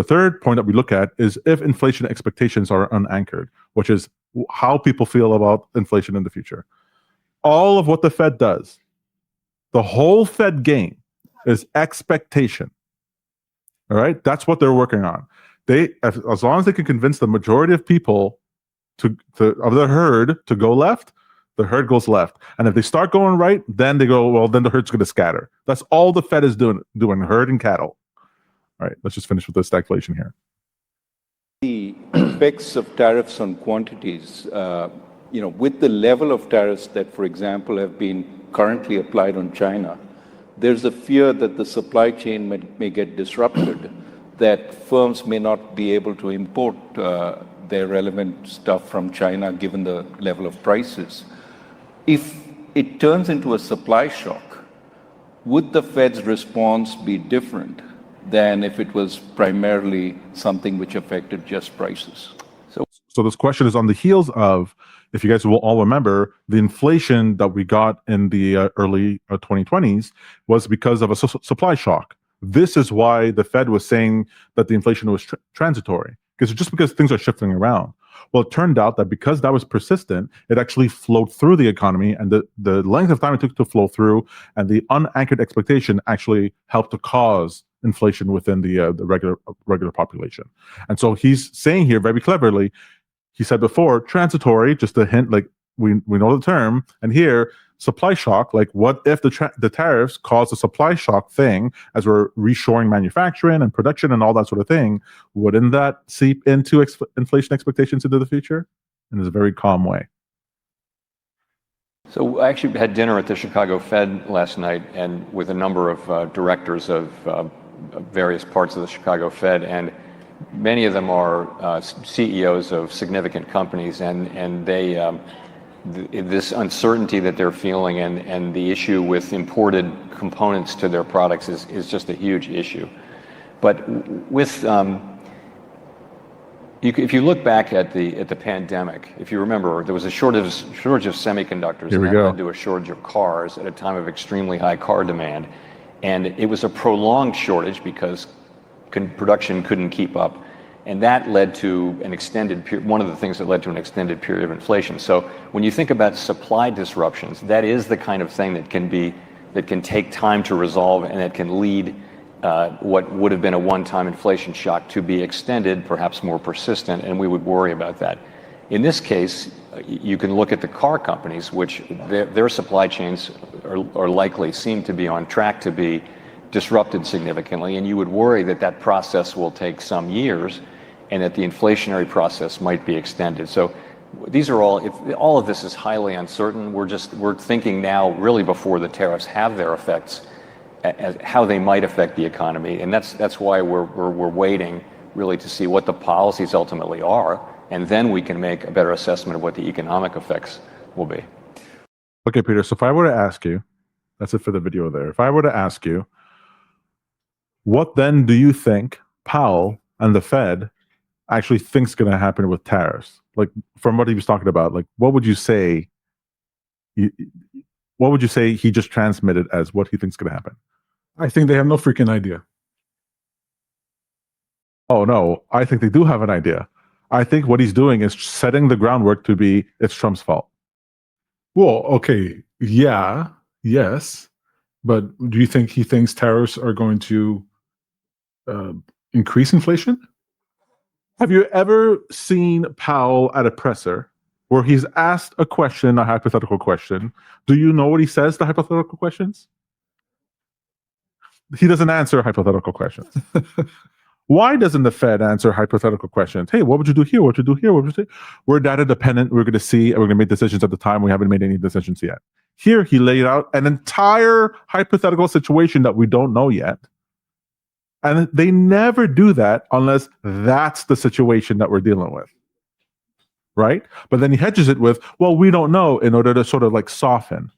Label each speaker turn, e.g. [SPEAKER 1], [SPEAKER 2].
[SPEAKER 1] The third point that we look at is if inflation expectations are unanchored, which is how people feel about inflation in the future. All of what the Fed does, the whole Fed game is expectation. All right, that's what they're working on. As long as they can convince the majority of people of the herd to go left, the herd goes left. And if they start going right, then they go, well, then the herd's going to scatter. That's all the Fed is doing herd and cattle. All right, let's just finish with this stagflation here.
[SPEAKER 2] The effects of tariffs on quantities, with the level of tariffs that, for example, have been currently applied on China, there's a fear that the supply chain may get disrupted, that firms may not be able to import their relevant stuff from China given the level of prices. If it turns into a supply shock, would the Fed's response be different than if it was primarily something which affected just prices?
[SPEAKER 1] So this question is on the heels of, if you guys will all remember, the inflation that we got in the early 2020s was because of a supply shock. This is why the Fed was saying that the inflation was transitory, because things are shifting around. Well, it turned out that because that was persistent, it actually flowed through the economy, and the length of time it took to flow through and the unanchored expectation actually helped to cause inflation within the regular population. And so he's saying here very cleverly, he said before, transitory, just a hint, like we know the term, and here, supply shock, like what if the tariffs cause a supply shock thing as we're reshoring manufacturing and production and all that sort of thing? Wouldn't that seep into inflation expectations into the future? In a very calm way.
[SPEAKER 3] So I actually had dinner at the Chicago Fed last night, and with a number of directors of various parts of the Chicago Fed, and many of them are CEOs of significant companies, and they this uncertainty that they're feeling and the issue with imported components to their products is just a huge issue. But with if you look back at the pandemic, if you remember, there was a shortage of semiconductors, and that led to a shortage of cars at a time of extremely high car demand, and it was a prolonged shortage because production couldn't keep up. And that led to an extended period, one of the things that led to an extended period of inflation. So when you think about supply disruptions, that is the kind of thing that can take time to resolve, and that can lead what would have been a one-time inflation shock to be extended, perhaps more persistent, and we would worry about that. In this case, you can look at the car companies, which their supply chains are likely seem to be on track to be disrupted significantly, and you would worry that process will take some years and that the inflationary process might be extended. So these are all of this is highly uncertain. We're thinking now really before the tariffs have their effects, as how they might affect the economy, and that's why we're waiting really to see what the policies ultimately are, and then we can make a better assessment of what the economic effects will be.
[SPEAKER 1] Okay, Peter, so if I were to ask you, that's it for the video there. If I were to ask you, what then do you think Powell and the Fed actually thinks going to happen with tariffs? Like, from what he was talking about, like, what would you say? What would you say he just transmitted as what he thinks going to happen?
[SPEAKER 4] I think they have no freaking idea.
[SPEAKER 1] Oh no, I think they do have an idea. I think what he's doing is setting the groundwork to be it's Trump's fault.
[SPEAKER 4] Well, okay, yes, but do you think he thinks tariffs are going to increase inflation?
[SPEAKER 1] Have you ever seen Powell at a presser where he's asked a question, a hypothetical question? Do you know what he says to hypothetical questions? He doesn't answer hypothetical questions. Why doesn't the Fed answer hypothetical questions? Hey, what would you do here? What would you do here? What would you do? We're data dependent. We're going to see, and we're going to make decisions at the time. We haven't made any decisions yet. Here, he laid out an entire hypothetical situation that we don't know yet. And they never do that unless that's the situation that we're dealing with, right? But then he hedges it with, well, we don't know, in order to sort of like soften.